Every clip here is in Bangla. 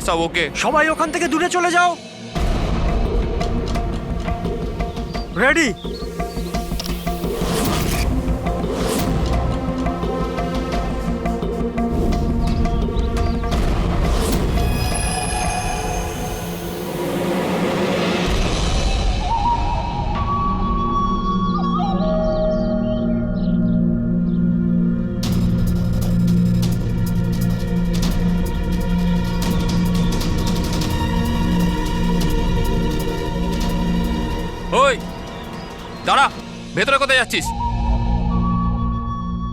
সব ওকে। সবাই ওখান থেকে দূরে চলে যাও। রেডি? ওই দাঁড়া, ভেতরে কোথায় যাচ্ছিস?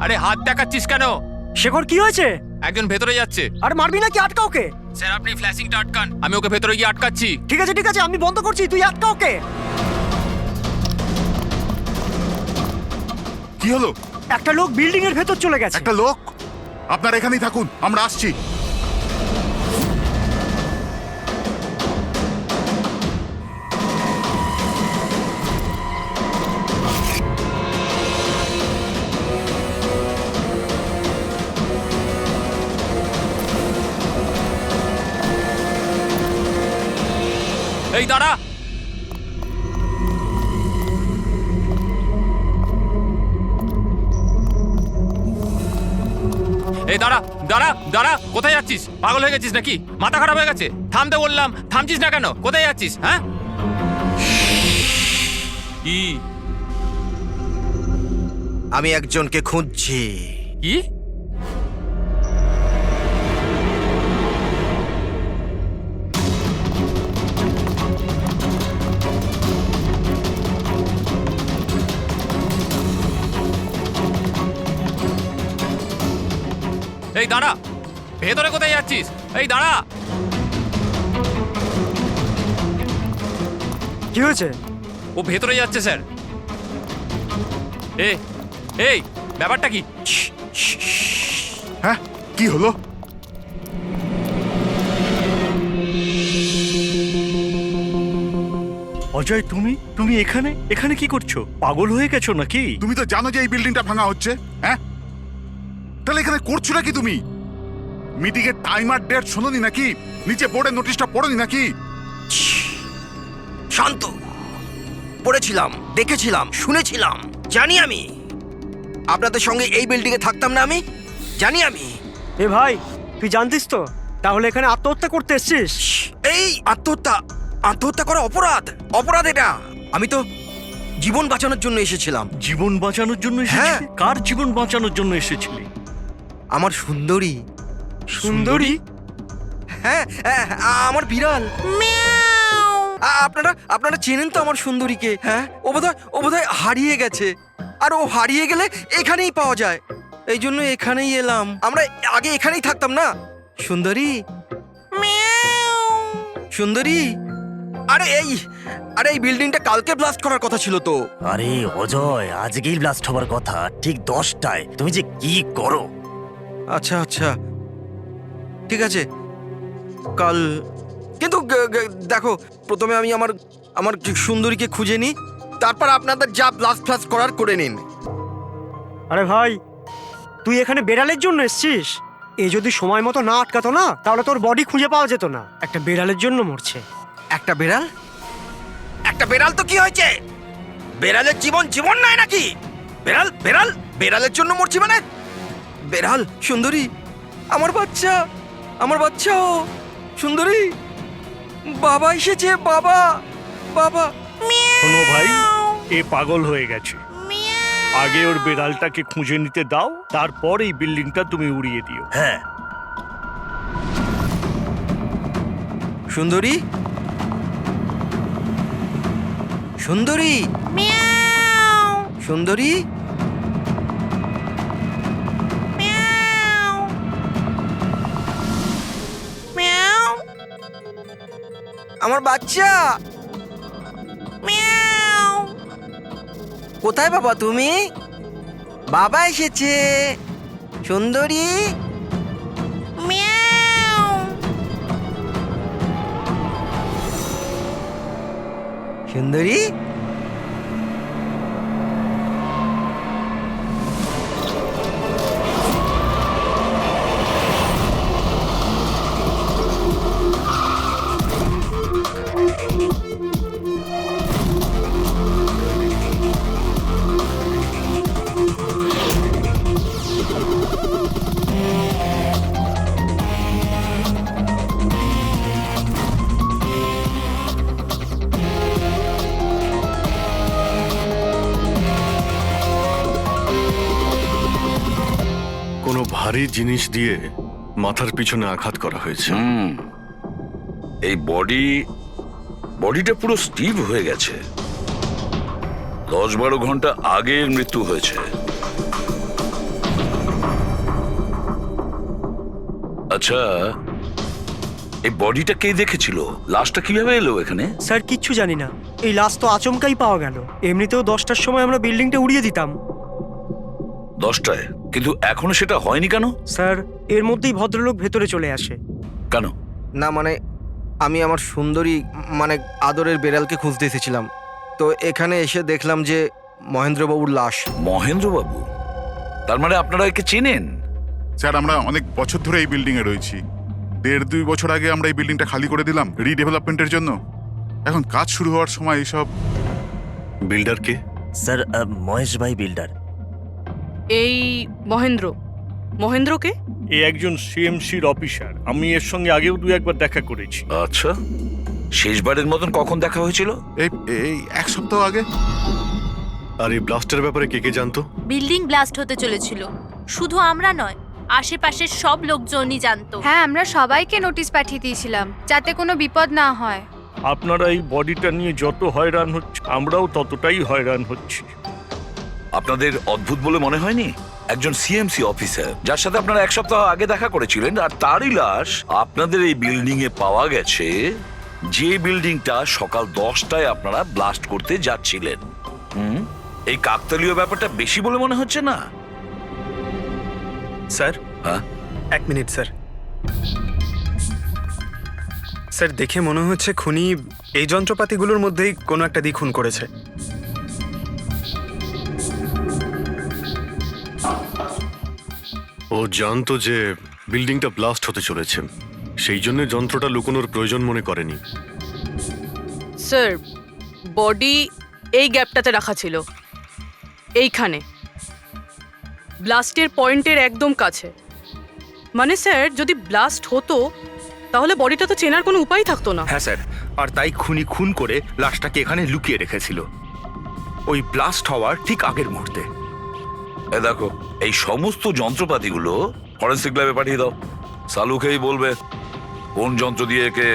আরে হাত দেখাচ্ছিস কেন? শেখর, কি হয়েছে? একজন ভেতরে যাচ্ছে। আর মারবি নাকি? আটকা ওকে। স্যার আপনি ফ্ল্যাশিংটা আটকান, আমি ওকে ভেতরে গিয়ে আটকাচ্ছি। ঠিক আছে ঠিক আছে, আমি বন্ধ করছি, তুই আটকা ওকে। কি হলো? একটা লোক বিল্ডিং এর ভেতর চলে গেছে। একটা লোক? আপনারা এখানেই থাকুন, আমরা আসছি। এই দাঁড়া, এই দাঁড়া দাঁড়া দাঁড়া, কোথায় যাচ্ছিস? পাগল হয়ে গেছিস নাকি? মাথা খারাপ হয়ে গেছে? থামতে বললাম, থামছিস না কেন? কোথায় যাচ্ছিস? হ্যাঁ কি? আমি একজনকে খুঁজছি। কি? এই দাঁড়া, ভেতরে কোথায় যাচ্ছিস? এই দাঁড়া। কি হয়েছে? ও ভেতরে যাচ্ছে স্যার। এই ব্যাপারটা কি? হ্যাঁ, কি হলো? অজয়, তুমি এখানে এখানে কি করছো? পাগল হয়ে গেছো নাকি? তুমি তো জানো যে এই বিল্ডিংটা ভাঙা হচ্ছে। হ্যাঁ, তাহলে এখানে করছো নাকি তুমি? মিটিং এর টাইম আর ডেট শোনোনি নাকি? নিচে বোর্ডের নোটিশটা পড়োনি নাকি? শান্ত। পড়েছিলাম, দেখেছিলাম, শুনেছিলাম। জানি আমি আপনাদের সঙ্গে এই বিল্ডিং এ থাকতাম না। আমি জানি। আমি এ ভাই, তুই জানতিস তো? তাহলে এখানে আত্মহত্যা করতে এসেছিস? এই আত্মহত্যা করা অপরাধ। অপরাধ এটা। আমি তো জীবন বাঁচানোর জন্য এসেছিলাম। জীবন বাঁচানোর জন্য হ্যাঁ। এসেছিলি? কার জীবন বাঁচানোর জন্য এসেছিলি? আমার সুন্দরী। সুন্দরী? হ্যাঁ, আমার বিড়াল। আপনারা চেনেন তো আমার সুন্দরীকে? হ্যাঁ, ও বোধহয় হারিয়ে গেছে। আর ও হারিয়ে গেলে এখানেই পাওয়া যায়। এই জন্য এখানেই এলাম। আমরা আগে এখানেই থাকতাম না। সুন্দরী, সুন্দরী। আরে এই বিল্ডিংটা কালকে ব্লাস্ট করার কথা ছিল তো। আরে অজয়, আজকেই ব্লাস্ট হবার কথা, ঠিক 10টায়। তুমি যে কি করো! আচ্ছা, ঠিক আছে, কাল। কিন্তু দেখো, প্রথমে আমি আমার সুন্দরীকে খুঁজে নিই, তারপর আপনাদের যা ব্লাস্ট করার করে নিন। আরে ভাই, তুই এখানে বেড়ালের জন্য এসেছিস? এ যদি সময় মতো না আটকাতো না, তাহলে তোর বডি খুঁজে পাওয়া যেত না। একটা বেড়ালের জন্য মরছে। একটা বেড়াল তো কি হয়েছে? বেড়ালের জীবন নাই নাকি? বেড়ালের জন্য মরছি মানে? বেড়াল, সুন্দরী, আমার বাচ্চা ও সুন্দরী। বাবা এসেছে, বাবা। শোনো ভাই, এ পাগল হয়ে গেছে। আগে ওর বেড়ালটাকে খুঁজে নিতে দাও, তারপর এই বিল্ডিংটা তুমি উড়িয়ে দিও। হ্যাঁ, সুন্দরী, আমার বাচ্চা। কোথায় বাবা তুমি? বাবা এসেছে। সুন্দরী, সুন্দরী। কোনো ভারী জিনিস দিয়ে মাথার পিছনে আঘাত করা হয়েছে। এই বডিটা পুরো স্টিভ হয়ে গেছে। 10-12 ঘন্টা আগে এর মৃত্যু হয়েছে। আচ্ছা, এই বডিটা কে দেখেছিল? লাশটা কিভাবে এলো এখানে? স্যার কিচ্ছু জানি না, এই লাশ তো আচমকাই পাওয়া গেল। এমনিতেও 10টার সময় আমরা বিল্ডিংটা উড়িয়ে দিতাম। 10টায়? কিন্তু এখনো সেটা হয়নি কেন? স্যার এর মধ্যেই ভদ্রলোক ভেতরে চলে আসে। কেন? না মানে আমি আমার সুন্দরী মানে আদরের বেড়ালকে খুঁজতে এসেছিলাম, তো এখানে এসে দেখলাম যে মহেন্দ্রবাবুর লাশ। মহেন্দ্রবাবু? তার মানে আপনারা একে চেনেন? স্যার আমরা অনেক বছর ধরে এই বিল্ডিং এ রয়েছি। 1.5-2 বছর আগে আমরা এই বিল্ডিংটা খালি করে দিলাম রিডেভেলপমেন্টের জন্য। এখন কাজ শুরু হওয়ার সময় এইসব। বিল্ডার কে? স্যার মহেশ ভাই বিল্ডার। এই মহেন্দ্রকে? এ একজন সিএমসির অফিসার, আমি এর সঙ্গে আগেও 2-1বার দেখা করেছি। আচ্ছা, শেষবারের মতন কখন দেখা হয়েছিল? এই এই 1 সপ্তাহ আগে। আর এই ব্লাস্টের ব্যাপারে কে কে জানতো? বিল্ডিং ব্লাস্ট হতে চলেছিল, শুধু আমরা নয়, আশেপাশের সব লোকজনই জানতো। হ্যাঁ, আমরা সবাইকে নোটিশ পাঠিয়ে দিয়েছিলাম যাতে কোনো বিপদ না হয়। আপনারা এই বডিটা নিয়ে যত হয়রান হচ্ছে, আমরাও ততটাই হয়রান হচ্ছি। আপনাদের অদ্ভুত বলে মনে হয়নি? একজন সিএমসি অফিসার যার সাথে আপনারা 1 সপ্তাহ আগে দেখা করেছিলেন, আর তারই লাশ আপনাদের এই বিল্ডিং এ পাওয়া গেছে, যে বিল্ডিংটা সকাল 10টায় আপনারা ব্লাস্ট করতে যাচ্ছিলেন। এই কাকতালীয় ব্যাপারটা বেশি বলে মনে হচ্ছে না? স্যার হ্যাঁ, 1 মিনিট স্যার। স্যার দেখে মনে হচ্ছে খুনি এই যন্ত্রপাতিগুলোর মধ্যেই কোনো একটা দিয়ে খুন করেছে। ও জানতো যে বিল্ডিংটা ব্লাস্ট হতে চলেছে, সেই জন্য যন্ত্রটা লুকোনোর প্রয়োজন মনে করেনি। স্যার, বডি এই গ্যাপটাতে রাখা ছিল, এইখানে ব্লাস্টের পয়েন্টের একদম কাছে। মানে স্যার, যদি ব্লাস্ট হতো তাহলে বডিটা তো চেনার কোনো উপায় থাকতো না। হ্যাঁ স্যার, আর তাই খুনি খুন করে লাশটাকে এখানে লুকিয়ে রেখেছিল ওই ব্লাস্ট হওয়ার ঠিক আগের মুহূর্তে। এ দেখো, এই সমস্ত যন্ত্রপাতিগুলো ফরেন্সিক ল্যাবে পাঠিয়ে দাও। সালুকেই বলবে কোন যন্ত্র দিয়ে একে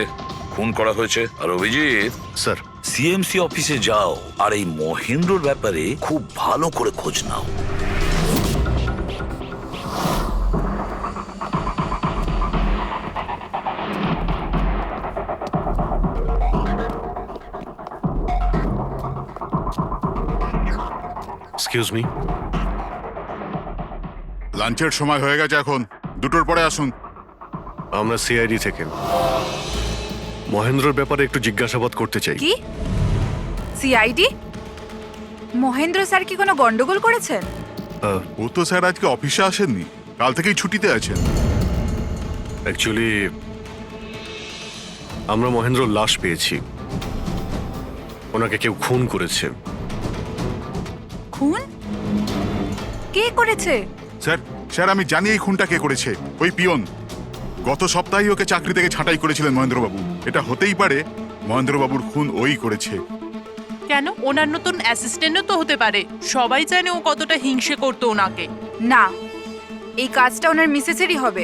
খুন করা হয়েছে। আর অভিজিৎ, স্যার সিএমসি অফিসে যাও আর এই মহেন্দ্রর ব্যাপারে খুব ভালো করে খোঁজ নাও। Excuse me. লাঞ্চের সময় হয়ে গেছে, এখন 2টোর পরে আসুন। আমরা সিআইডি থেকে মহেন্দ্রর ব্যাপারে একটু জিজ্ঞাসাবাদ করতে চাই। কি সিআইডি? মহেন্দ্র স্যার কি কোনো গন্ডগোল করেছেন? ও তো স্যার আজকে অফিসে আসেননি, কাল থেকেই ছুটিতে আছেন। অ্যাকচুয়ালি আমরা মহেন্দ্রর লাশ পেয়েছি, ওনাকে কেউ খুন করেছে। খুন? কে করেছে? স্যার আমি জানি এই খুনটা কে করেছে। ওই পিয়ন গত সপ্তাহে ওকে চাকরি থেকে ছাঁটাই করেছিলেন মহেন্দ্রবাবু। এটা হতেই পারে মহেন্দ্রবাবুর খুন ওই করেছে। কেন? ওনার নতুন অ্যাসিস্ট্যান্টও তো হতে পারে, সবাই জানে ও কতটা হিংসে করতো ওনাকে। না, এই কাজটা ওনার মিসেসেরই হবে।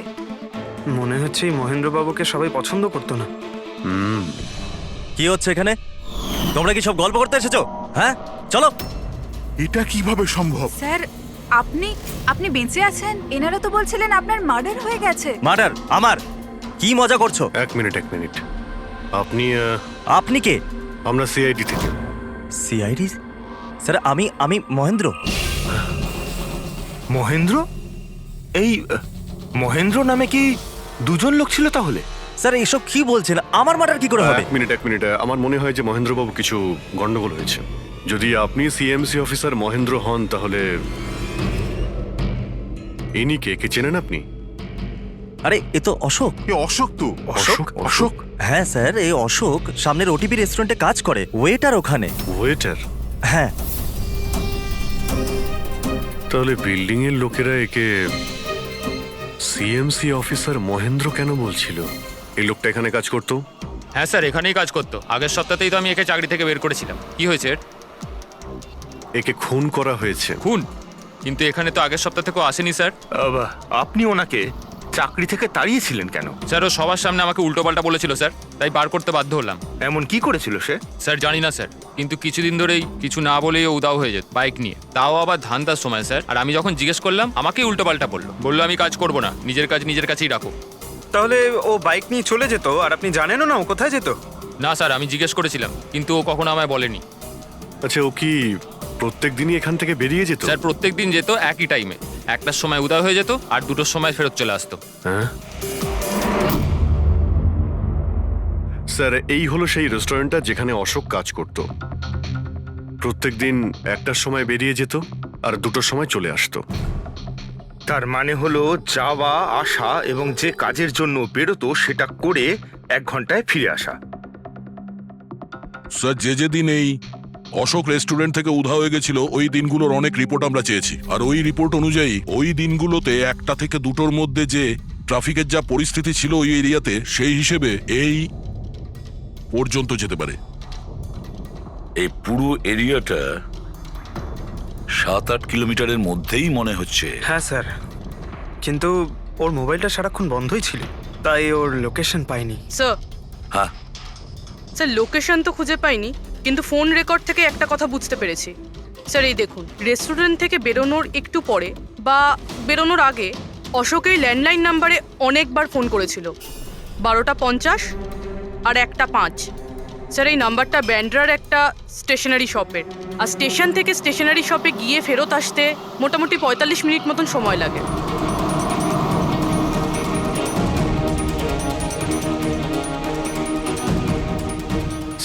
মনে হচ্ছে এই মহেন্দ্রবাবুকে সবাই পছন্দ করতো না। কি হচ্ছে এখানে? তোমরা কি সব গল্প করতে এসেছো? হ্যাঁ চলো। এটা কিভাবে সম্ভব? স্যার আপনি বেঁচে আছেন? এনারা তো বলছিলেন আপনার মার্ডার হয়ে গেছে। মার্ডার? আমার? কি মজা করছো? এক মিনিট। আপনি কে? আমরা সিআইডি থেকে। সিআইডি? স্যার আমি মহেন্দ্র। মহেন্দ্র? এই মহেন্দ্র নামে কি 2জন লোক ছিল তাহলে? স্যার এসব কি বলছেন? আমার মার্ডার কি করে হবে? এক মিনিট। আমার মনে হয় যে মহেন্দ্রবাবু কিছু গন্ডগোল হয়েছে। যদি আপনি সিএমসি অফিসার মহেন্দ্র হন, তাহলে ইনি কে চেনেন আপনি? আরে এ তো অশোক। অশোক তো। অশোক? হ্যাঁ স্যার, এই অশোক সামনের ওটিপি রেস্টুরেন্টে কাজ করে, ওয়েটার ওখানে। ওয়েটার? হ্যাঁ। তাহলে বিল্ডিং এর লোকেরা একে সিএমসি অফিসার মহেন্দ্র কেন বলছিল? এই লোকটা এখানে কাজ করতো? হ্যাঁ স্যার, এখানেই কাজ করতো। আগের সপ্তাহতেই তো আমি একে চাকরি থেকে বের করেছিলাম। কি হয়েছে এর? একে খুন করা হয়েছে। খুন? কিন্তু এখানে তো আগের সপ্তাহ থেকেও আসেনি স্যার। আপনি ওনাকে চাকরি থেকে তাড়িয়েছিলেন কেন? স্যার, ও সবার সামনে আমাকে উল্টোপাল্টা বলেছিল স্যার, তাই বার করতে বাধ্য হলাম। এমন কি করেছিল সে? স্যার জানি না স্যার, কিন্তু কিছুদিন ধরেই কিছু না বলেই ও উদাও হয়ে যেত বাইক নিয়ে, তাও আবার ধান্দার সময় স্যার। আর আমি যখন জিজ্ঞেস করলাম আমাকেই উল্টোপাল্টা বললো আমি কাজ করবো না, নিজের কাজ নিজের কাছেই রাখো। তাহলে ও বাইক নিয়ে চলে যেত আর আপনি জানেনও না ও কোথায় যেত? না স্যার, আমি জিজ্ঞেস করেছিলাম কিন্তু ও কখনো আমায় বলেনি। আচ্ছা, ও কি প্রত্যেক দিনই এখান থেকে বেরিয়ে যেত? স্যার প্রত্যেক দিন যেত একই টাইমে, 1টার সময় উদয় হয়ে যেত আর 2টোর সময় ফেরত চলে আসতো। হ্যাঁ স্যার, এই হলো সেই রেস্টুরেন্টটা যেখানে অশোক কাজ করত। প্রত্যেকদিন 1টার সময় বেরিয়ে যেত আর 2টোর সময় চলে আসতো। তার মানে হলো যাওয়া আসা এবং যে কাজের জন্য বেরোতো সেটা করে 1 ঘন্টায় ফিরে আসা। স্যার, যেদিন এই অশোক রেস্টুরেন্ট থেকে উধাও হয়ে গেছিল ওই দিনগুলোর অনেক রিপোর্ট আমরা চেয়েছি, আর ওই রিপোর্ট অনুযায়ী ওই দিনগুলোতে 1টা থেকে 2টোর মধ্যে যে ট্রাফিকের যা পরিস্থিতি ছিল ওই এরিয়াতে, সেই হিসেবে এই পর্যন্ত যেতে পারে। এই পুরো এরিয়াটা 7-8 কিলোমিটারের মধ্যেই মনে হচ্ছে। হ্যাঁ স্যার, কিন্তু ওর মোবাইলটা সারাক্ষণ বন্ধই ছিল, তাই ওর লোকেশন পাইনি। স্যার, হ্যাঁ স্যার লোকেশন তো খুঁজে পাইনি, কিন্তু ফোন রেকর্ড থেকে একটা কথা বুঝতে পেরেছি। স্যার এই দেখুন, রেস্টুরেন্ট থেকে বেরোনোর একটু পরে বা বেরোনোর আগে অশোক এই ল্যান্ডলাইন নাম্বারে অনেকবার ফোন করেছিল, 12টা 50 আর 1টা 5। স্যার এই নাম্বারটা ব্যান্ড্রার একটা স্টেশনারি শপের, আর স্টেশন থেকে স্টেশনারি শপে গিয়ে ফেরত আসতে মোটামুটি 45 মিনিট মতন সময় লাগে।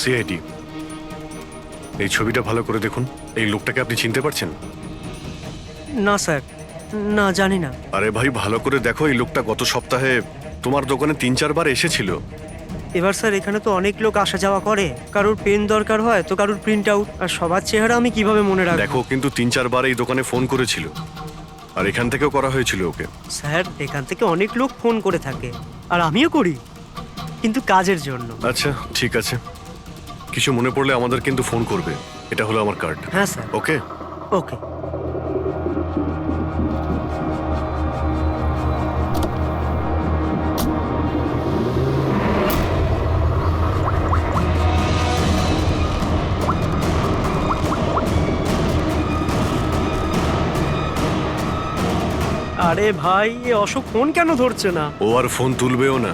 সিআইডি, এই ছবিটা ভালো করে দেখুন। এই লোকটাকে আপনি চিনতে পারছেন? না স্যার, না জানি না। আরে ভাই, ভালো করে দেখো, এই লোকটা গত সপ্তাহে তোমার দোকানে 3-4 বার এসেছিল। এবার স্যার এখানে তো অনেক লোক আসা যাওয়া করে, কারোর পেন দরকার হয় তো কারোর প্রিন্ট আউট, আর সবার চেহারা আমি কিভাবে মনে রাখবো? দেখো, কিন্তু 3-4 বার এই দোকানে ফোন করেছিল, আর এখান থেকেও করা হয়েছিল ওকে। স্যার এখান থেকে অনেক লোক ফোন করে থাকে, আর আমিও করি, কিন্তু কাজের জন্য। আচ্ছা ঠিক আছে, কিছু মনে পড়লে আমাদের কিন্তু ফোন করবে। এটা হলো আমার কার্ড। হ্যাঁ স্যার। ওকে ওকে। আরে ভাই, এ অশোক ফোন কেন ধরছে না? ও আর ফোন তুলবেও না।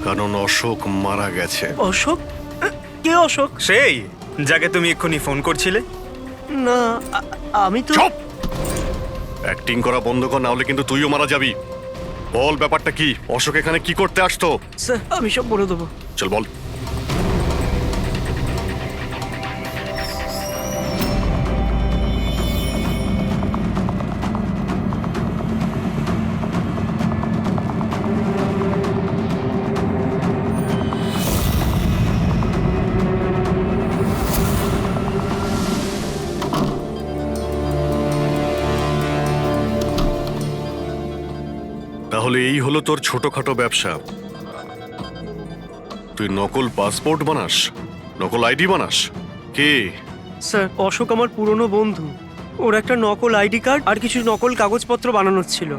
কারণ অশোক মারা গেছে। অশোক? কে অশোক? সেই যাকে তুমি এক্ষুনি ফোন করছিলে? না, আমি তো। চুপ! অ্যাক্টিং করা বন্ধ কর, না হলে কিন্তু তুইও মারা যাবি। বল ব্যাপারটা কি? অশোক এখানে কি করতে আসতো? স্যার আমি সব বলে দেবো। চল বল। তাহলে এই হলো তোর ছোটখাটো ব্যবসা। তুই নকল পাসপোর্ট বানাস, নকল আইডি বানাস। কে? স্যার অশোক আমার পুরনো বন্ধু, ওর একটা নকল আইডি কার্ড আর কিছু নকল কাগজপত্র বানানোর ছিল।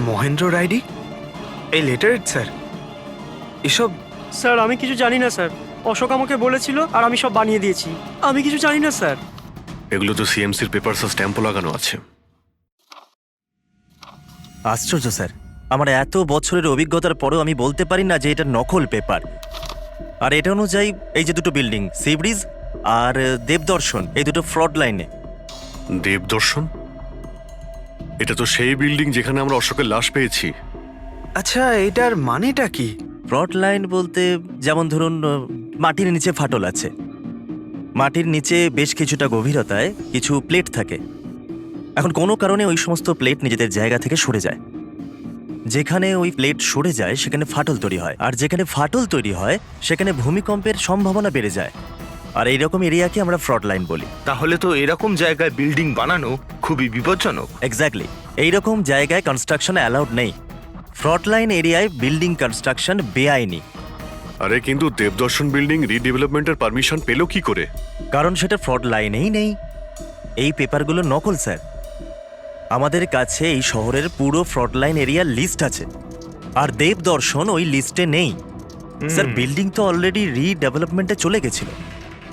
মহেন্দ্রর আইডি? এই লেটার স্যার, এসব? স্যার আমি কিছু জানি না স্যার, অশোক আমাকে বলেছিল আর আমি সব বানিয়ে দিয়েছি। আমি কিছু জানি না স্যার। এগুলো তো সিএমসির পেপারস আর স্ট্যাম্পও লাগানো আছে। আশ্চর্য স্যার, আমার এত বছরের অভিজ্ঞতার পরেও আমি বলতে পারি না যে এটা নকল পেপার। আর এটা অনুযায়ী এই যে দুটো বিল্ডিং, সি ব্রিজ আর দেবদর্শন, এই দুটো ফ্রড লাইনে। দেবদর্শন? এটা তো সেই বিল্ডিং যেখানে আমরা অশোকের লাশ পেয়েছি। আচ্ছা, এটার মানেটা কি? ফ্রড লাইন বলতে যেমন ধরুন মাটির নিচে ফাটল আছে, মাটির নিচে বেশ কিছুটা গভীরতায় কিছু প্লেট থাকে। এখন কোনো কারণে ওই সমস্ত প্লেট নিজেদের জায়গা থেকে সরে যায়। যেখানে ওই প্লেট সরে যায় সেখানে ফাটল তৈরি হয়, আর যেখানে ফাটল তৈরি হয় সেখানে ভূমিকম্পের সম্ভাবনা বেড়ে যায়। আর এইরকম এরিয়াকে আমরা ফ্রড লাইন বলি। তাহলে তো এরকম জায়গায় বিল্ডিং বানানো খুবই বিপজ্জনক। এক্স্যাক্টলি, এইরকম জায়গায় কনস্ট্রাকশন অ্যালাউড নেই। ফ্রড লাইন এরিয়ায় বিল্ডিং কনস্ট্রাকশন বেআইনি। আরে কিন্তু দেবদর্শন বিল্ডিং রিডেভেলপমেন্টের পারমিশন পেলো কি করে? কারণ সেটা ফ্রড লাইনেই নেই। এই পেপারগুলো নকল স্যার। আমাদের কাছে এই শহরের পুরো ফ্রড লাইন এরিয়ার লিস্ট আছে, আর দেবদর্শন ওই লিস্টে নেই। স্যার, বিল্ডিং তো অলরেডি রিডেভেলপমেন্টে চলে গেছিল।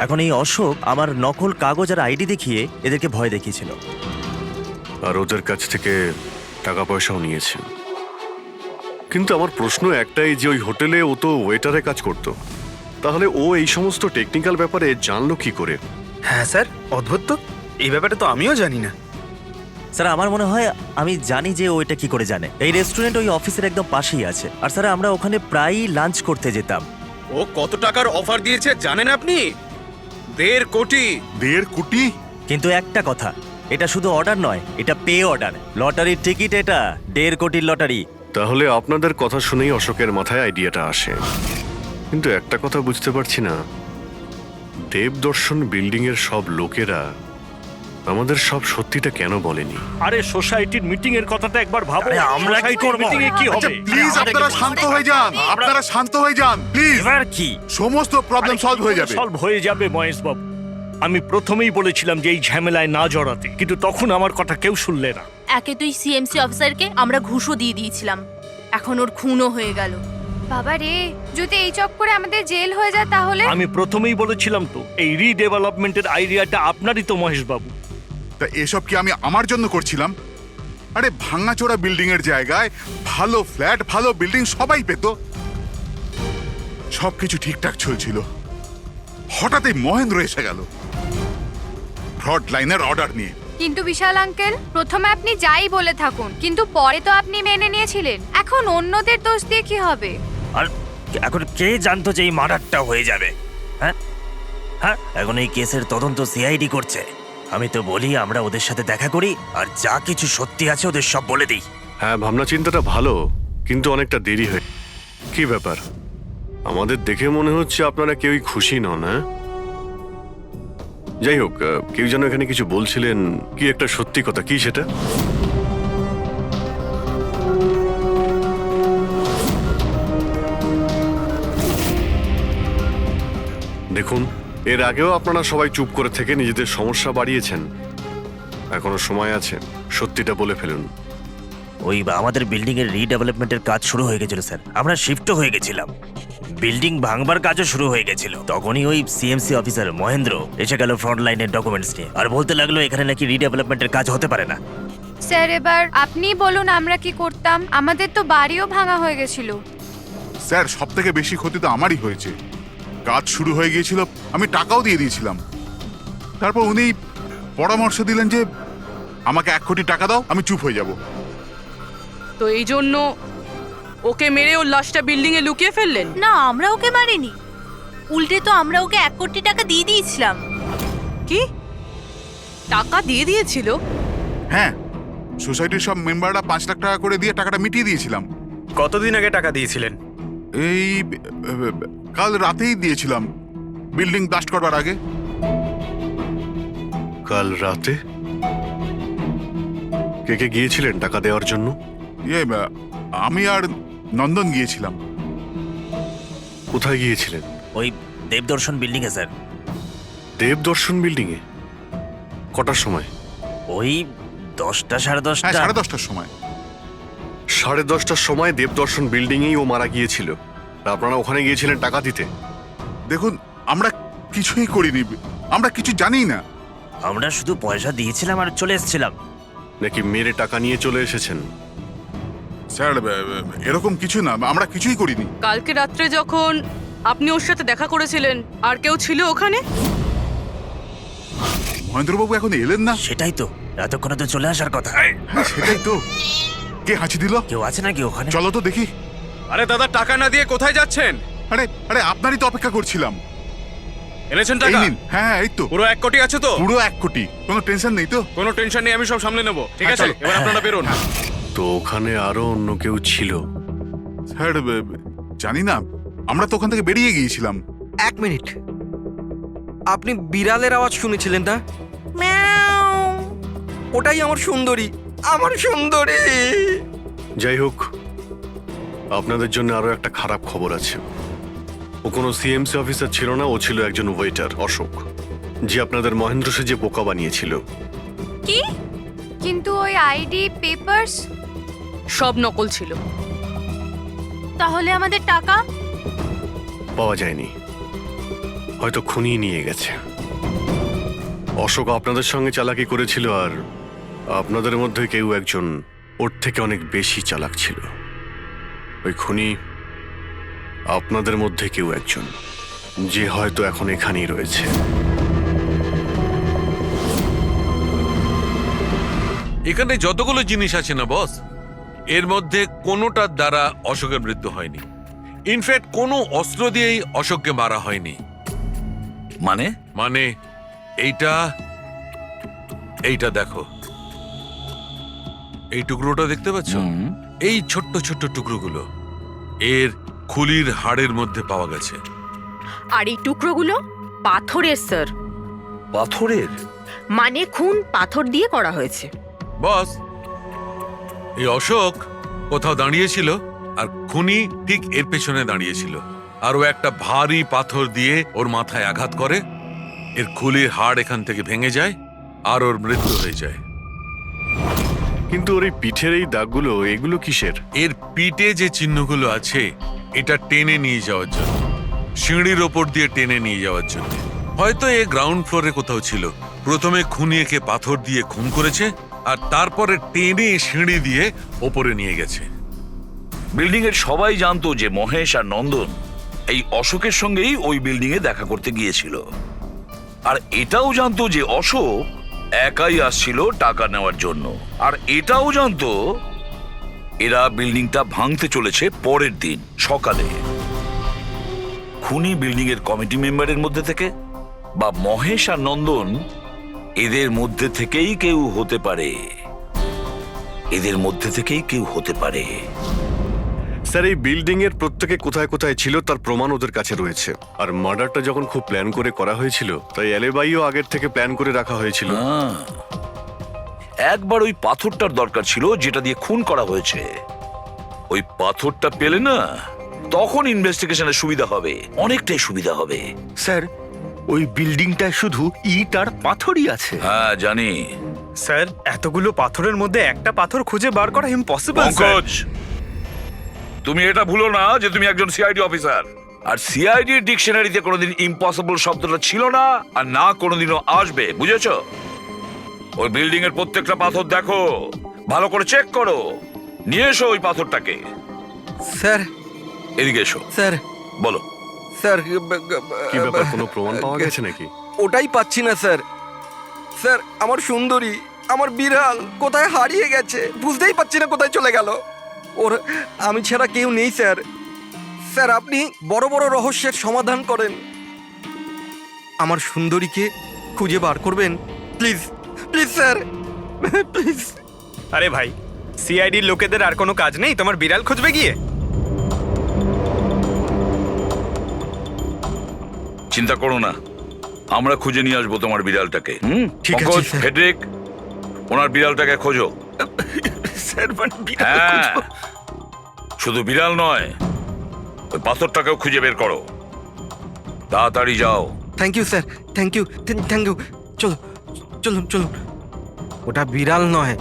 এখন এই অশোক আমার নকল কাগজ আর আইডি দেখিয়ে এদেরকে ভয় দেখিয়েছিল। আর ওদের কাছ থেকে টাকা পয়সাও নিয়েছে। কিন্তু আমার প্রশ্ন একটাই যে ওই হোটেলে ও তো ওয়েটারে কাজ করতো, তাহলে ও এই সমস্ত টেকনিক্যাল ব্যাপারে জানলো কি করে? হ্যাঁ স্যার, অদ্ভুত তো, এই ব্যাপারে তো আমিও জানি না। স্যার, আমার মনে হয় আমি জানি যে ও এটা কি করে জানে। এই রেস্টুরেন্ট ওই অফিসের একদম পাশেই আছে, আর স্যার আমরা ওখানে প্রায়ই লাঞ্চ করতে যেতাম। ও কত টাকার অফার দিয়েছে জানেন আপনি? 1.5 কোটি। 1.5 কোটি? কিন্তু একটা কথা, এটা শুধু অর্ডার নয়, এটা পে অর্ডার। লটারির টিকিট এটা, 1.5 কোটির লটারি। তাহলে আপনাদের কথা শুনেই অশোকের মাথায় আইডিয়াটা আসে। কিন্তু একটা কথা বুঝতে পারছি না, দেবদর্শন বিল্ডিং এর সব লোকেরা আমাদের সব সত্যিটা কেন বলেনি? আরে সোসাইটির মিটিং এর কথাটা একবার ভাবো। আরে আমরা কি করব? মিটিং এ কি আচ্ছা হবে? প্লিজ আপনারা শান্ত হয়ে যান, আপনারা শান্ত হয়ে যান প্লিজ। এবার কি? সমস্ত প্রবলেম সলভ হয়ে যাবে। সলভ হয়ে যাবে মহেশ বাবু। আমি প্রথমেই বলেছিলাম যে এই ঝামেলায় না জড়াতে, কিন্তু তখন আমার কথা কেউ শুনলে না। একে তুই সিএমসি অফিসারকে আমরা ঘুষও দিয়ে দিয়েছিলাম, এখন ওর খুনও হয়ে গেল। বাবা রে, যদি এই চক্করে আমাদের জেল হয়ে যায় তাহলে? আমি প্রথমেই বলেছিলাম তো, এই রিডেভেলপমেন্টের আইডিয়াটা আপনারই তো মহেশ বাবু। তা এসব কি আমি আমার জন্য করছিলাম? আরে ভাঙাচোরা বিল্ডিং এর জায়গায় ভালো ফ্ল্যাট, ভালো বিল্ডিং সবাই পেত। সবকিছু ঠিকঠাক চলছিল, হঠাৎই মহেন্দ্র এসে গেল ফ্রড লাইনের অর্ডার নিয়ে। কিন্তু বিশাল আঙ্কেল, প্রথমে আপনি যাই বলে থাকুন, কিন্তু পরে তো আপনি মেনে নিয়েছিলেন। এখন অন্যদের দোষ দিয়ে কি হবে? আর এখন কে জানতো যে এই মার্ডারটা হয়ে যাবে? হ্যাঁ হ্যাঁ, এখন এই কেসের তদন্ত সিআইডি করছে। আমি তো বলি আমরা ওদের সাথে দেখা করি, আর যা কিছু সত্যি আছে ওদের সব বলে দিই। হ্যাঁ, ভাবনা চিন্তাটা ভালো, কিন্তু অনেকটা দেরি হয়ে। কি ব্যাপার, আমাদের দেখে মনে হচ্ছে আপনারা কেউই খুশি নন। হ্যাঁ, যাই হোক, কেউ যেন এখানে কিছু বলছিলেন, কি একটা সত্যি কথা, কি সেটা? দেখুন, এর আগেও আপনারা সবাই চুপ করে থেকে নিজেদের সমস্যা বাড়িয়েছেন। এখনো সময় আছে, সত্যিটা বলে ফেলুন। ওই আমাদের বিল্ডিং এর রিডেভেলপমেন্টের কাজ শুরু হয়ে গেছিল স্যার। আমরা শিফটও হয়ে গেছিলাম, বিল্ডিং ভাঙবার কাজও শুরু হয়ে গেছিল। তখনই ওই সিএমসি অফিসার মহেন্দ্র এসে গেল ফ্রন্ট লাইনের ডকুমেন্টস নিয়ে, আর বলতে লাগলো এখানে নাকি রিডেভেলপমেন্টের কাজ হতে পারে না। স্যার, এবার আপনি বলুন আমরা কি করতাম? আমাদের তো বাড়িও ভাঙা হয়ে গেছিল। স্যার, সব থেকে বেশি ক্ষতি তো আমারই হয়েছে। কাজ শুরু হয়ে গিয়েছিল, আমি টাকাও দিয়ে দিয়েছিলাম। তারপর উনি পরামর্শ দিলেন যে আমাকে 1 কোটি টাকা দাও, আমি চুপ হয়ে যাব। তো এই জন্য ওকে মেরে ওর লাশটা বিল্ডিং এ লুকিয়ে ফেললেন? না, আমরা ওকে মারিনি, উল্টে তো আমরা ওকে 1 কোটি টাকা দিয়ে দিয়েছিলাম। কি টাকা দিয়ে দিয়েছিল? হ্যাঁ, সোসাইটির সব মেম্বাররা 5 লাখ টাকা করে দিয়ে টাকাটা মিটিয়ে দিয়েছিলাম। কতদিন আগে টাকা দিয়েছিলেন? এই কাল রাতেই দিয়েছিলাম, বিল্ডিং ব্লাস্ট করবার আগে। কাল রাতে? কে কে গিয়েছিলেন টাকা দেওয়ার জন্য? আমি আর নন্দন গিয়েছিলাম। কোথায় গিয়েছিলেন? ওই দেবদর্শন বিল্ডিং এ স্যার। দেবদর্শন বিল্ডিং এ? কটার সময়? ওই 10টা, সাড়ে 10টা। হ্যাঁ, 10:30টার সময়। 10:30টার সময় দেবদর্শন বিল্ডিং এই ও মারা গিয়েছিল। আর আপনারা ওখানে গিয়েছিলেন টাকা দিতে? দেখুন, আমরা কিছুই করিনি, আমরা কিছু জানি না। আমরা শুধু পয়সা দিয়েছিলাম আর চলে এসেছিলাম। নাকি মেরে টাকা নিয়ে চলে এসেছেন? স্যার, এরকম কিছু না, আমরা কিছুই করিনি। কালকে রাত্রে যখন আপনি ওর সাথে দেখা করেছিলেন, আর কেউ ছিল ওখানে? মহেন্দ্রবাবু এখন এলেন না। সেটাই তো, এতক্ষণে তো চলে আসার কথা। হ্যাঁ, সেটাই তো। কে হাঁচি দিল? কেউ আছে নাকি ওখানে? চলো তো দেখি। আরে দাদা, টাকা না দিয়ে কোথায় যাচ্ছেন? আরে আরে, আপনারই তো অপেক্ষা করছিলাম। এনেছেন এই টাকা? নিন। হ্যাঁ এই তো পুরো 1 কোটি আছে তো? পুরো 1 কোটি, কোনো টেনশন নেই তো। কোনো টেনশন নেই, আমি সব সামলে নেব। ঠিক হ্যাঁ, আছে, চলো। এবার আপনারা বেরোন। তো ওখানে আরো অন্য কেউ ছিল? স্যার জানি না, আমরা তো ওখান থেকে বেরিয়ে গিয়েছিলাম। 1 মিনিট, আপনি বিড়ালের আওয়াজ শুনেছিলেন না? ওটাই আমার সুন্দরী, আমার সুন্দরী। যাই হোক, আপনাদের জন্য আরো একটা খারাপ খবর আছে। ও কোনো সিএমসি অফিসার ছিল না, ও ছিল একজন ওয়েটার, অশোক, যে আপনাদের মহেন্দ্র সেজে বোকা বানিয়েছিল। কি? কিন্তু ওই আইডি পেপারস সব নকল ছিল। তাহলে আমাদের টাকা? পাওয়া যায়নি, হয়তো খুনিয়ে নিয়ে গেছে। অশোক আপনাদের সঙ্গে চালাকি করেছিল, আর আপনাদের মধ্যে কেউ একজন ওর থেকে অনেক বেশি চালাক ছিল। ওই খুনি আপনাদের মধ্যে কেউ একজন, যে হয়তো এখন এখানেই রয়েছে। এখানে যতগুলো জিনিস আছে না বস, এর মধ্যে কোনোটার দ্বারা অশোকের মৃত্যু হয়নি। ইনফ্যাক্ট কোনো অস্ত্র দিয়েই অশোককে মারা হয়নি। মানে মানে এইটা দেখো, এই টুকরোটা দেখতে পাচ্ছ? এই ছোট্ট ছোট্ট টুকরোগুলো এর খুলির হাড়ের মধ্যে পাওয়া গেছে। আর এই টুকরোগুলো পাথরের স্যার। পাথরের? মানে খুন পাথর দিয়ে করা হয়েছে। বস, এই অশোক কোথাও দাঁড়িয়েছিল আর খুনি ঠিক এর পেছনে দাঁড়িয়েছিল, আর ও একটা ভারী পাথর দিয়ে ওর মাথায় আঘাত করে, এর খুলির হাড় এখান থেকে ভেঙে যায় আর ওর মৃত্যু হয়ে যায়। কিন্তু ওর এই পিঠের এই দাগগুলো, এগুলো কিসের? এর পিঠে যে চিহ্নগুলো আছে, এটা টেনে নিয়ে যাওয়ার জন্য, সিঁড়ির ওপর দিয়ে টেনে নিয়ে যাওয়ার জন্য। হয়তো এ গ্রাউন্ড ফ্লোরে কোথাও ছিল। প্রথমে খুনি একে পাথর দিয়ে খুন করেছে, আর তারপরে টেনে সিঁড়ি দিয়ে ওপরে নিয়ে গেছে। বিল্ডিং এর সবাই জানতো যে মহেশ আর নন্দন এই অশোকের সঙ্গেই ওই বিল্ডিং এ দেখা করতে গিয়েছিল, আর এটাও জানতো যে অশোক একাই আসছিল টাকা নেওয়ার জন্য, আর এটাও জানতো এরা বিল্ডিংটা ভাঙতে চলেছে পরের দিন সকালে। খুনি বিল্ডিং এর কমিটি মেম্বারের মধ্যে থেকে বা মহেশ আর নন্দন, এদের মধ্যে থেকেই কেউ হতে পারে, এদের মধ্যে থেকেই কেউ হতে পারে। স্যার, এই বিল্ডিং এর প্রত্যেকে কোথায় কোথায় ছিল তার প্রমাণ ওদের কাছে রয়েছে। আর মার্ডারটা যখন খুব প্ল্যান করে করা হয়েছিল, তাই এলেবাইও আগের থেকে প্ল্যান করে রাখা হয়েছিল। একবার ওই পাথরটার দরকার ছিল যেটা দিয়ে খুন করা হয়েছে। ওই পাথরটা পেলে না, তখন ইনভেস্টিগেশনের সুবিধা হবে, অনেকটাই সুবিধা হবে। স্যার, ওই বিল্ডিংটায় শুধু ইট আর পাথরই আছে। হ্যাঁ জানি। স্যার, এতগুলো পাথরের মধ্যে একটা পাথর খুঁজে বার করা ইম্পসিবল। পঙ্কজ, তুমি এটা ভুলো না যে তুমি একজন সিআইডি অফিসার, আর সিআইডি ডিকশনারিতে কোনোদিন ইম্পসিবল শব্দটা ছিল না, আর না কোনোদিনও আসবে, বুঝেছো? ওই বিল্ডিং এর প্রত্যেকটা পাথর দেখো, ভালো করে চেক করো, নিয়ে এসো ওই পাথরটাকে। স্যার, এদিকে এসো। স্যার, বলো। স্যার, কি ব্যাপার, কোনো প্রমাণ পাওয়া গেছে নাকি? ওটাই পাচ্ছি না স্যার। স্যার, আমার সুন্দরী, আমার বিড়াল কোথায় হারিয়ে গেছে, বুঝতেই পারছি না কোথায় চলে গেল। ওর আমি ছাড়া কেউ নেই স্যার। স্যার, আপনি বড় বড় রহস্যের সমাধান করেন, আমার সুন্দরীকে খুঁজে বার করবেন প্লিজ, প্লিজ স্যার, প্লিজ। আরে ভাই, সিআইডির লোকেদের আর কোনো কাজ নেই তোমার বিড়াল খুঁজবে গিয়ে? চিন্তা করো না, আমরা খুঁজে নিয়ে আসবো তোমার বিড়ালটাকে। ঠিক আছে, পঙ্কজ, স্যার। ফেডরিক, ওনার বিড়ালটাকে খোঁজো। স্যার, মানে বিড়াল হ্যাঁ, খুঁজবো? শুধু বিড়াল নয়, ওই পাথরটাকেও খুঁজে বের করো, তাড়াতাড়ি যাও। Thank you sir, thank you, thank you. চলো, চলুন চলুন। ওটা বিড়াল নয়,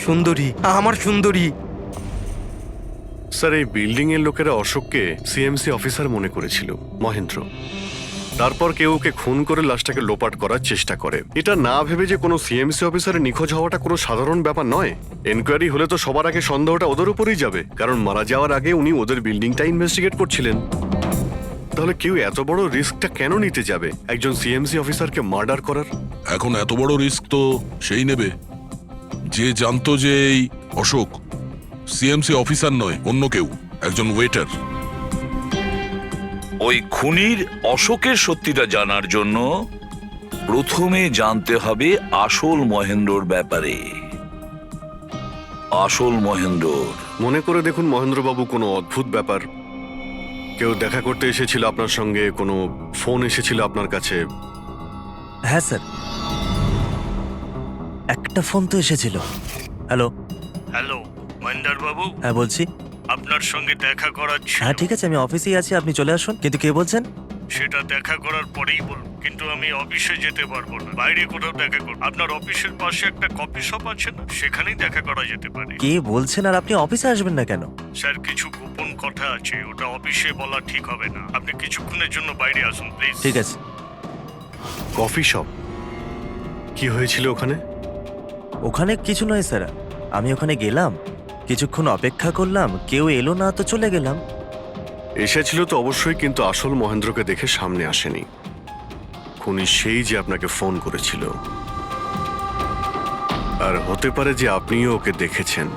সুন্দরী, আমার সুন্দরী। স্যার, এই বিল্ডিং এর লোকেরা অশোককে সিএমসি অফিসার মনে করেছিল, মহেন্দ্র। তারপর কেউ ওকে খুন করে লাশটাকে লোপাট করার চেষ্টা করে। এটা না ভেবে যে কোনো সিএমসি অফিসারের নিখোঁজ হওয়াটা কোনো সাধারণ ব্যাপার নয়। এনকোয়ারি হলে তো সবার আগে সন্দেহটা ওদের উপরেই যাবে, কারণ মারা যাওয়ার আগে উনি ওদের বিল্ডিংটা ইনভেস্টিগেট করছিলেন। তাহলে কেউ এত বড় রিস্কটা কেন নিতে যাবে একজন সিএমসি অফিসারকে মার্ডার করার? এখন এত বড় রিস্ক তো সেই নেবে যে জানতো যে এই অশোক সিএমসি অফিসার নয়, অন্য কেউ, একজন ওয়েটার। ওই খুনির অশোকের সত্যিটা জানার জন্য প্রথমে জানতে হবে আসল মহেন্দ্রর ব্যাপারে। আসল মহেন্দ্র মনে করে দেখুন মহেন্দ্রবাবু, কোনো অদ্ভুত ব্যাপার, কেউ দেখা করতে এসেছিল আপনার সঙ্গে, কোনো ফোন এসেছিল আপনার কাছে? হ্যাঁ স্যার, একটা ফোন তো এসেছিল। হ্যালো। হ্যালো মহেন্দ্র বাবু, হ্যাঁ বলছি। আপনার সঙ্গে দেখা করার ছিল। হ্যাঁ ঠিক আছে, আমি অফিসেই আছি, আপনি চলে আসুন। কিন্তু কে বলছেন? সেটা দেখা করার পরেই বলুন, কিন্তু আমি অফিসে যেতে পারবো না, বাইরে কোথাও দেখা করব। আপনার অফিসের পাশে একটা কফি শপ আছে না, সেখানেই দেখা করা যেতে পারে। কে বলছেন? আর আপনি অফিসে আসবেন না কেন? স্যার, কিছু গোপন কথা আছে, ওটা অফিসে বলা ঠিক হবে না। আপনি কিছুক্ষণের জন্য বাইরে আসুন প্লিজ। ঠিক আছে। Coffee shop? কি হয়েছিল ওখানে? ওখানে কিছু নয় স্যার, আমি ওখানে গেলাম, কিছুক্ষণ অপেক্ষা করলাম, কেউ এলো না তো চলে গেলাম। এসেছিল তো অবশ্যই, কিন্তু আসল মহেন্দ্রকে দেখে সামনে আসেনি। খুনি সেই যে আপনাকে ফোন করেছিল। আর হতে পারে যে আপনিও ওকে দেখেছেন।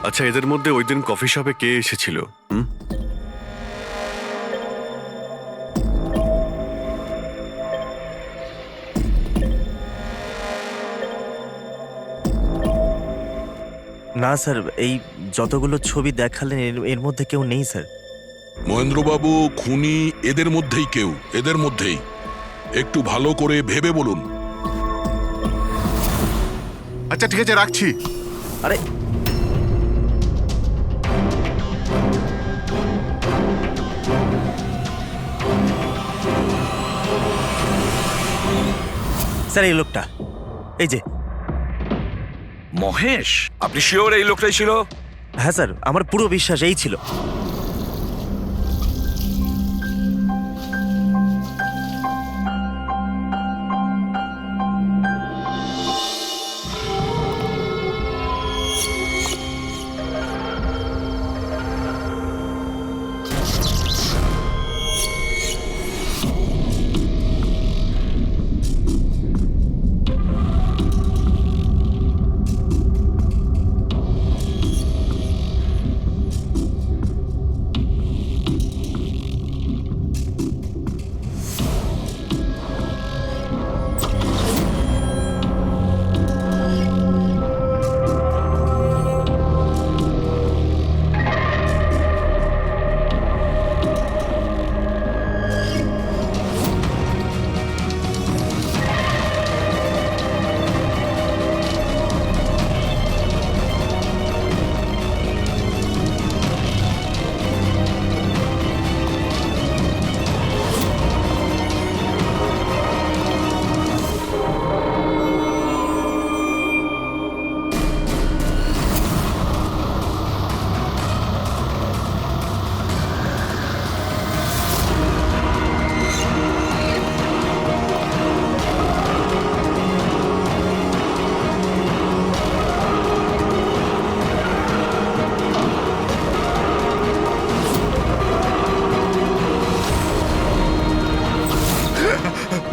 আচ্ছা, এদের মধ্যে ওই দিন কফি শপে কে এসেছিল? না স্যার, এই যতগুলো ছবি দেখালেন এর মধ্যে কেউ নেই স্যার। মহেন্দ্রবাবু, খুনি এদের মধ্যেই কেউ, এদের মধ্যেই। একটু ভালো করে ভেবে বলুন। আচ্ছা ঠিক আছে, রাখছি। আরে স্যার, এই লোকটা, এই যে মহেশ। আপনি শিওর এই লোকটাই ছিল? হ্যাঁ স্যার, আমার পুরো বিশ্বাস এই ছিল।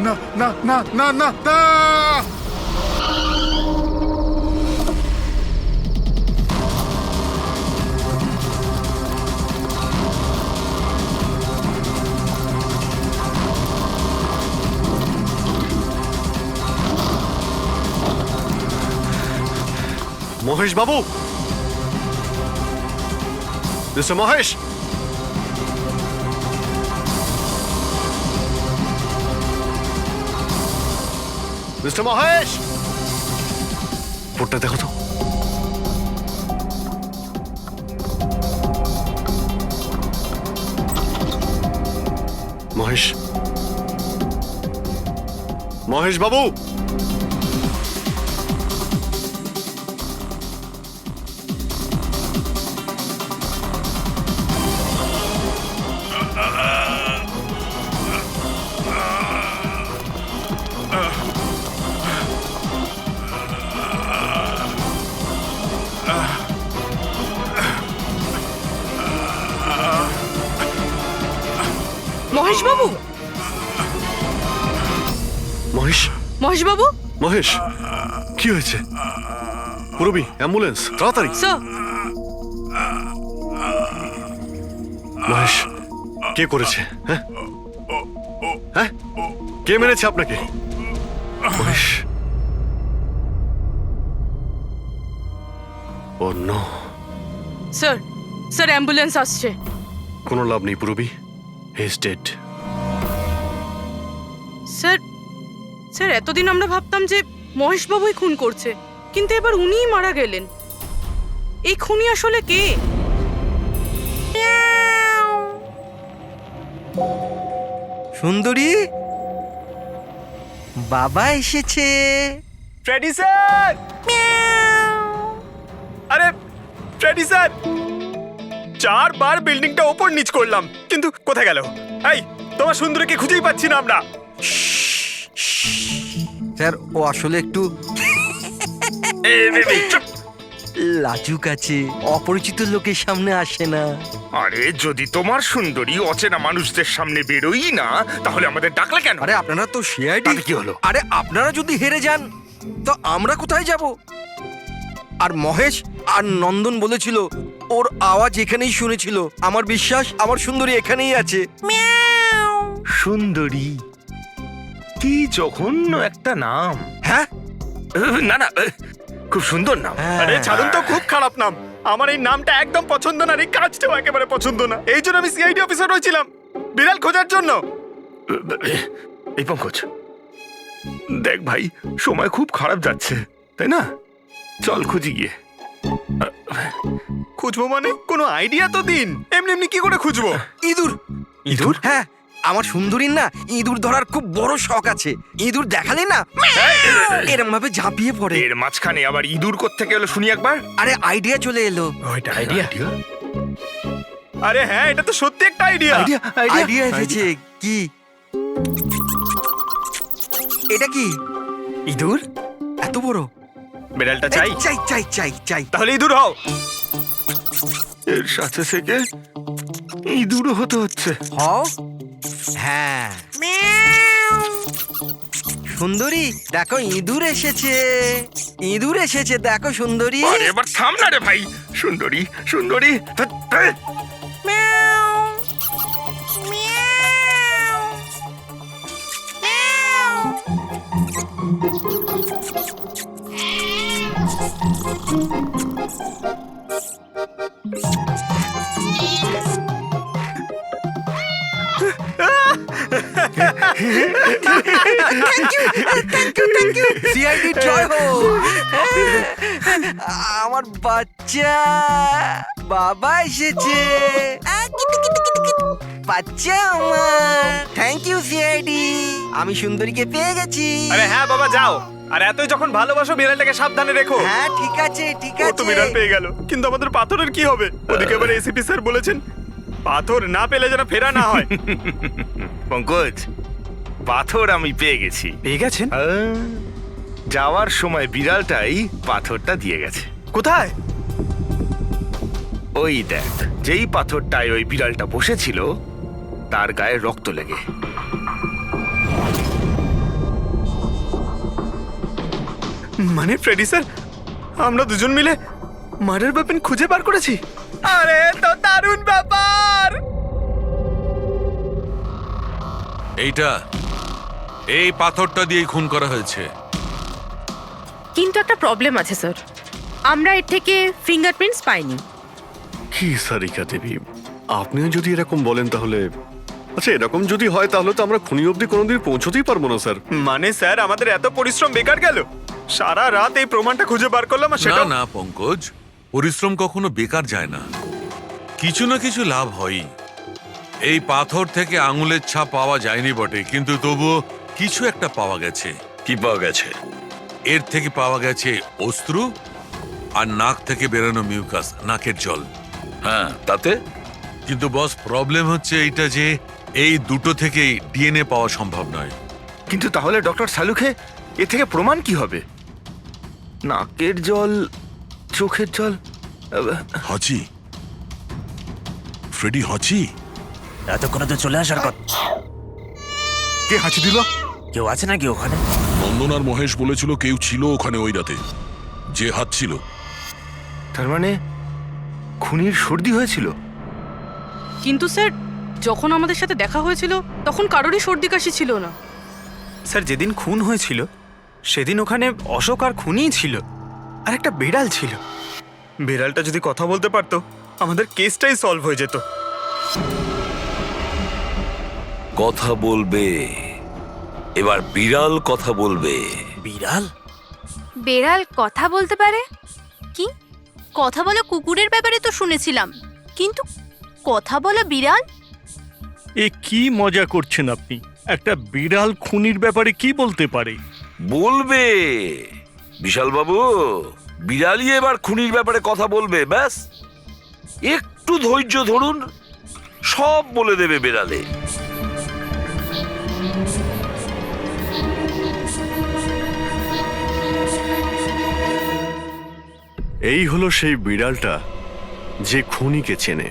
না না না না না না। মহেশ বাবু, মিস্টার মহেশ, মিস্টার মহেশ, ফোনটা দেখো তো। মহেশ, মহেশ বাবু, মহেশ বাবু, মহেশ, মহেশ বাবু, মহেশ, কি হয়েছে? পুরবি, অ্যাম্বুলেন্স, তাড়াতাড়ি। স্যার, মহেশ, কে করেছে? হ্যাঁ, হ্যাঁ কে মেরেছে আপনাকে? মহেশ। ও নো। স্যার স্যার অ্যাম্বুলেন্স আসছে। কোনো লাভ নেই পুরবি, he is dead. Sir sir এতদিন আমরা ভাবতাম যে মহেশবাবুই খুন করছে, কিন্তু এবার উনিই মারা গেলেন। এই খুনি আসলে কে? সুন্দরী, বাবা এসেছে। Freddie sir! আরে ফ্রেডি স্যার, 4 বার বিল্ডিংটা ওপর নিচ করলাম, কিন্তু কোথায় গেল? এই তোমার সুন্দরীকে খুঁজেই পাচ্ছি না আমরা। স্যার ও আসলে একটু লাজুক আছে, অপরিচিত লোকের সামনে আসে না। আরে যদি তোমার সুন্দরী অচেনা মানুষদের সামনে বেরোই না, তাহলে আমাদের ডাকলে কেন? আরে আপনারা তো সিআইডি। তাতে কি হলো? আরে আপনারা যদি হেরে যান তো আমরা কোথায় যাব? আর মহেশ আর নন্দন বলেছিল ওর আওয়াজ এখানেই শুনেছিল। আমার বিশ্বাস আমার সুন্দরী এখানেই আছে। সুন্দরী, কি জঘন্য একটা নাম। হ্যাঁ না না, খুব সুন্দর নাম। আরে ছাড়ুন তো, খুব খারাপ নাম। আমার এই নামটা একদম পছন্দ না, আর এই কাজটাও একেবারে পছন্দ না। এই জন্য আমি সিআইডি অফিসার হয়েছিলাম, বিড়াল খোঁজার জন্য। এই পঙ্কজ, দেখ ভাই, সময় খুব খারাপ যাচ্ছে, তাই না? চল খুঁজি গিয়ে। খুঁজবো মানে কোনো আইডিয়া তো দিন। এমনি এমনি কি করে খুঁজবো? ইঁদুর। ইঁদুর? হ্যাঁ, আমার সুন্দরীর না ইঁদুর ধরার খুব বড় শখ আছে। ইঁদুর দেখালে না এরম ভাবে ঝাঁপিয়ে পড়ে। এর মাঝখানে আবার ইঁদুর কোত্থেকে এলো শুনি একবার। আরে আইডিয়া চলে এলো। ওইটা আইডিয়া? আরে হ্যাঁ, এটা তো সত্যি একটা আইডিয়া। আইডিয়া এসেছে। কি এটা? কি ইঁদুর? এত বড়? বিড়ালটা চাই? চাই চাই চাই চাই। তাহলে ইঁদুর হও। এর সাথে থেকে ইঁদুরও হতে হচ্ছে। হও। হ্যাঁ সুন্দরী, দেখো ইঁদুর এসেছে। ইঁদুর এসেছে, দেখো সুন্দরী। আরে এবার থাম না রে ভাই। সুন্দরী, সুন্দরী। সিআইডি জয় হোক। আমার বাচ্চা বাবা এসেছে। বাচ্চা আমার। থ্যাংক ইউ সিআইডি, আমি সুন্দরীকে পেয়ে গেছি। আরে হ্যাঁ বাবা, যাও। আর এতই যখন ভালোবাসো, বিড়ালটাকে সাবধানে রেখো। হ্যাঁ ঠিক আছে ঠিক ও তো আছে। বিড়াল পেয়ে গেল, কিন্তু আমাদের পাথরের কি হবে? ওদিকে আবার এসিপি স্যার বলেছেন পাথর না পেলে যেন ফেরা না হয়। পঙ্কজ, পাথর আমি পেয়ে গেছি। পেয়ে গেছেন? যাওয়ার সময় বিড়ালটাই পাথরটা দিয়ে গেছে। কোথায়? ওই দেখ, যেই পাথরটায় ওই বিড়ালটা বসেছিল তার গায়ে রক্ত লেগে। মানে ফ্রেডি স্যার, আমরা দুজন মিলে মার্ডার ওয়েপন খুঁজে বার করেছি। আরে তো দারুণ ব্যাপার। এই পাথরটা দিয়েই খুন করা হয়েছে। কিন্তু একটা প্রবলেম আছে স্যার, আমরা এর থেকে ফিঙ্গারপ্রিন্টস পাইনি। কি সারিকা দেবী, আপনিও যদি এরকম বলেন তাহলে আচ্ছা, এরকম যদি হয় তাহলে তো আমরা খুনি অবধি কোনোদিন পৌঁছতেই পারবো না স্যার। মানে স্যার, আমাদের এত পরিশ্রম বেকার গেল। সারা রাত এই প্রমাণটা খুঁজে বার করলাম, আর না সেটা না পঙ্কজ, পরিশ্রম কখনো বেকার যায় না, কিছু না কিছু লাভ হয়ই। এই পাথর থেকে আঙুলের ছাপ পাওয়া যায়নি বটে, কিন্তু তবুও কিছু একটা পাওয়া গেছে। কি পাওয়া গেছে? এর থেকে পাওয়া গেছে অস্ত্র আর নাক থেকে বেরোনো মিউকাস, নাকের জল। হ্যাঁ, তাতে? কিন্তু বস, প্রবলেম হচ্ছে এইটা যে এই দুটো থেকেই ডিএনএ পাওয়া সম্ভব নয়। কিন্তু তাহলে ডক্টর সালুখে এ থেকে প্রমাণ কি হবে? নাকের জল, চোখের জল। হাঁচি? ফ্রেডি হাঁচি? এতক্ষণে তো চলে আসার কথা। কে হাঁচি দিল? কেউ আছে নাকি ওখানে? নন্দন আর মহেশ বলেছিল কেউ ছিল ওখানে ওই রাতে, যে হাত ছিল। তার মানে খুনির সর্দি হয়েছিল। কিন্তু স্যার, যখন আমাদের সাথে দেখা হয়েছিল তখন কারোরই সর্দি কাশি ছিল না। স্যার যেদিন খুন হয়েছিল সেদিন ওখানে অশোক আর খুনিই ছিল, আর একটা বিড়াল ছিল। বিড়ালটা যদি কথা বলতে পারতো আমাদের কেসটাই সলভ হয়ে যেত। কথা বলবে, এবার বিড়াল কথা বলবে। বিড়াল? বেড়াল কথা বলতে পারে? কি কথা বলা কুকুরের ব্যাপারে তো শুনেছিলাম, কিন্তু কথা বলা বিড়াল? এ কি মজা করছেন আপনি? একটা বিড়াল খুনির ব্যাপারে কি বলতে পারে? বলবে বিশাল বাবু, বিড়ালই এবার খুনির ব্যাপারে কথা বলবে। ব্যাস একটু ধৈর্য ধরুন, সব বলে দেবে বিড়ালে। এই হলো সেই বিড়ালটা যে খুনিকে চেনে।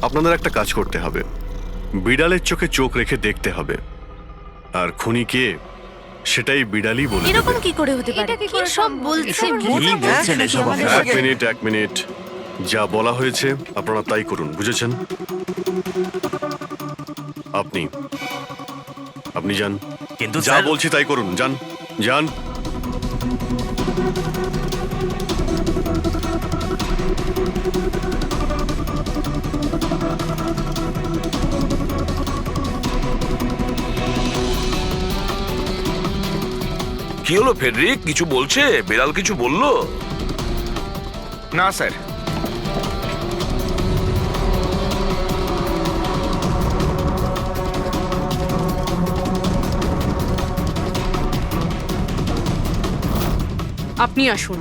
আপনাদের একটা কাজ করতে হবে, বিড়ালের চোখে চোখ রেখে দেখতে হবে, আর খুনিকে সেটাই বিড়ালই বলে দেবে। এরকম কি করে হতে পারে? কি সব বলছে? এক মিনিট, যা বলা হয়েছে আপনারা তাই করুন, বুঝেছেন? আপনি যান, কিন্তু যা বলছি তাই করুন, যান যান। কি হলো ফেডরিক, কিছু বলছে? বিড়াল কিছু বললো? না স্যার। আপনি আসুন।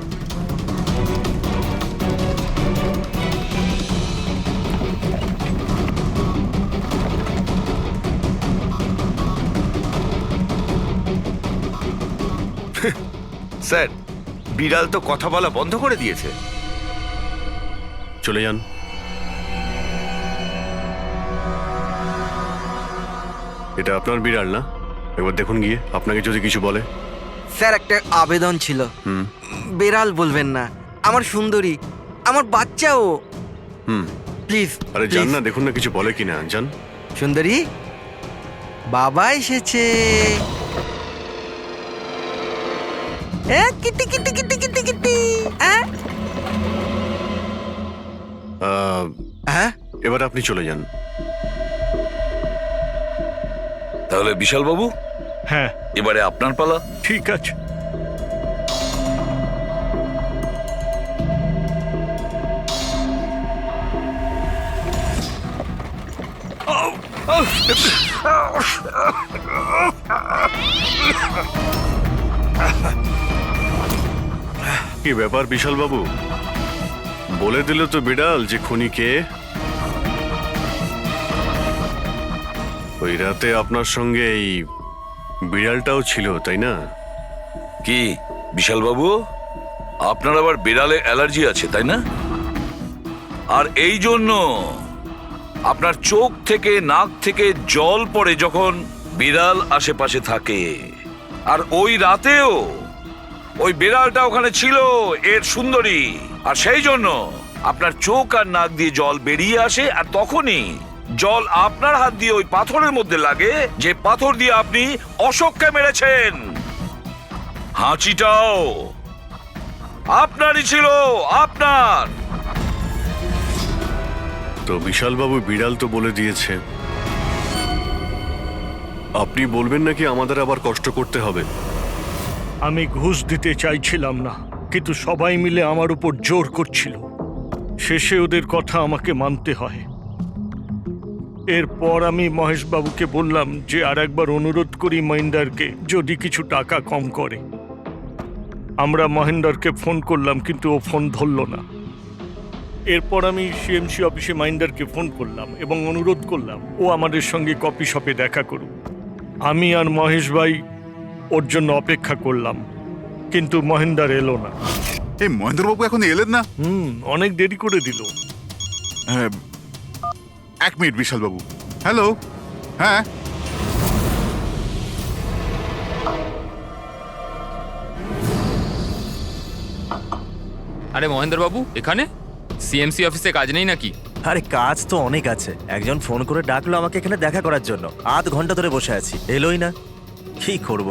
স্যার, বিড়াল তো কথা বলা বন্ধ করে দিয়েছে। চলে যান। এটা আপনার বিড়াল না? একবার দেখুন গিয়ে, আপনাকে যদি কিছু বলে। স্যার একটা আবেদন ছিল, বেড়াল বলবেন না, আমার সুন্দরী, আমার বাচ্চাও, প্লিজ। আরে যান না, দেখুন না কিছু বলে কিনা, যান। সুন্দরী, বাবা এসেছে। Kitty Kitty Kitty Kitty Kitty. হ্যাঁ, এবার আপনি চলে যান। তাহলে বিশাল বাবু, হ্যাঁ এবারে আপনার পালা। ঠিক আছে। কি ব্যাপার বিশাল বাবু, বলে দিল তো বিড়াল যে খুনি কে? ওই রাতে আপনার সঙ্গে এই বিড়ালটাও ছিল, তাই না? কি বিশাল বাবু, আপনার আবার বিড়ালে অ্যালার্জি আছে, তাই না? আর এই জন্য আপনার চোখ থেকে নাক থেকে জল পড়ে যখন বিড়াল আশেপাশে থাকে। আর ওই রাতেও ওই বিড়ালটা ওখানে ছিল, এর সুন্দরী, আর সেই জন্য আপনার চোখ আর নাক দিয়ে জল বেরিয়ে আসে, আর তখনই জল আপনার হাত দিয়ে ওই পাথরের মধ্যে লাগে, যে পাথর দিয়ে আপনি অশোককে মেরেছেন। হাঁচিটাও আপনারই ছিল, আপনার। তো বিশাল বাবু, বিড়াল তো বলে দিয়েছে, আপনি বলবেন নাকি আমাদের আবার কষ্ট করতে হবে? আমি ঘুষ দিতে চাইছিলাম না, কিন্তু সবাই মিলে আমার উপর জোর করছিল। শেষে ওদের কথা আমাকে মানতে হয়। এরপর আমি মহেশবাবুকে বললাম যে আর একবার অনুরোধ করি মহিন্দারকে, যদি কিছু টাকা কম করে। আমরা মহেন্দারকে ফোন করলাম, কিন্তু ও ফোন ধরল না। এরপর আমি সিএমসি অফিসে মহিন্দারকে ফোন করলাম এবং অনুরোধ করলাম ও আমাদের সঙ্গে কফি শপে দেখা করুক। আমি আর মহেশ ভাই ওর জন্য অপেক্ষা করলাম, কিন্তু মহেন্দার এলো না। এই মহেন্দ্রবাবু এখন এলেন না? অনেক দেরি করে দিল। হ্যাঁ, এক মিনিট বিশাল বাবু। হ্যালো, হ্যাঁ আরে মহেন্দ্র বাবু এখানে? সিএমসি অফিসে কাজ নেই নাকি? আরে কাজ তো অনেক আছে। একজন ফোন করে ডাকলো আমাকে এখানে দেখা করার জন্য, আধ ঘন্টা ধরে বসে আছি, এলোই না। কি করব?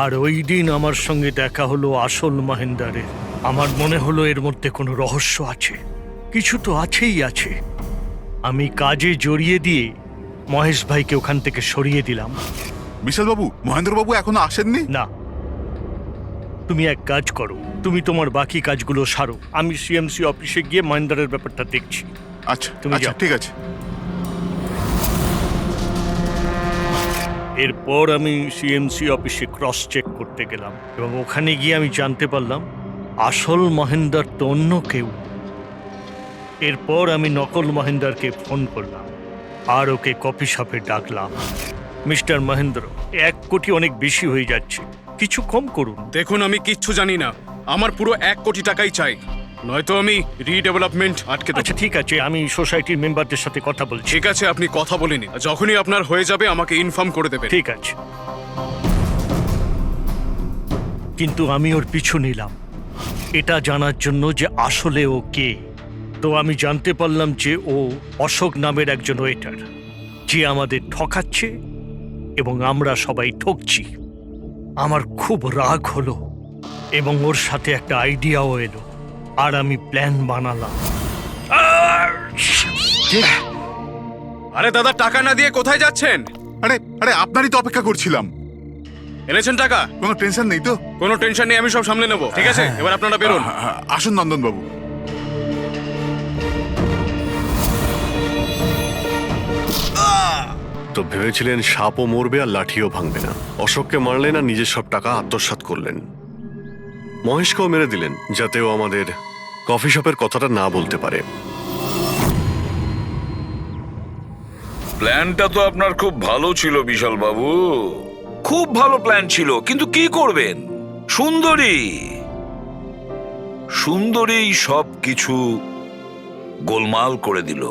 আর ওই দিন আমার সঙ্গে দেখা হলো আসল মহেন্দারের। আমার মনে হলো এর মধ্যে কোনো রহস্য আছে, কিছু তো আছেই আছে। আমি কাজে জড়িয়ে দিয়ে মহেশ ভাইকে ওখান থেকে সরিয়ে দিলাম। বিশালবাবু, মহেন্দ্রবাবু এখনো আসেননি? না, তুমি এক কাজ করো, তুমি তোমার বাকি কাজগুলো সারো, আমি সিএমসি অফিসে গিয়ে মহেন্দারের ব্যাপারটা দেখছি। আচ্ছা, তুমি আচ্ছা, যাও। ঠিক আছে। এরপর আমি সিএমসি অফিসে ক্রস চেক করতে গেলাম এবং ওখানে গিয়ে আমি জানতে পারলাম আসল মহেন্দার তো অন্য কেউ। এরপর আমি নকল মহেন্দারকে ফোন করলাম আর ওকে কফি শপে ডাকলাম। মিস্টার মহেন্দ্র, 1 কোটি অনেক বেশি হয়ে যাচ্ছে, কিছু কম করুন। দেখুন, আমি কিচ্ছু জানি না, আমার পুরো 1 কোটি টাকাই চাই, নয়তো আমি রিডেভেলপমেন্ট আটকে দেব। আচ্ছা ঠিক আছে, আমি সোসাইটির মেম্বারদের সাথে কথা বলছি। ঠিক আছে, আপনি কথা বলে নিন, যখনই আপনার হয়ে যাবে আমাকে ইনফর্ম করে দেবেন। ঠিক আছে, কিন্তু আমি ওর পিছু নিলাম এটা জানার জন্য যে আসলে ও কে। তো আমি জানতে পারলাম যে ও অশোক নামের একজন ওয়েটার, যে আমাদের ঠকাচ্ছে এবং আমরা সবাই ঠকছি। আমার খুব রাগ হলো এবং ওর সাথে একটা আইডিয়াও এলো, আর আমি প্ল্যান বানালাম। আরে দাদা, টাকা না দিয়ে কোথায় যাচ্ছেন? আরে আরে, আপনারই তো অপেক্ষা করছিলাম। এনেছেন টাকা? কোনো টেনশন নেই তো? কোনো টেনশন নেই, আমি সব সামলে নেব। ঠিক আছে, এবার আপনারা বেরোন। আসুন নন্দনবাবু। তো ভেবেছিলেন সাপও মরবে আর লাঠিও ভাঙবে না। অশোককে মারলেন আর নিজের সব টাকা আত্মসাৎ করলেন। মহেশকেও মেরে দিলেন যাতে ও আমাদের কফি শপের কথাটা না বলতে পারে। প্ল্যানটা তো আপনার খুব ভালো ছিল বিশাল বাবু, খুব ভালো প্ল্যান ছিল, কিন্তু কি করবেন? সুন্দরী সব কিছু গোলমাল করে দিল।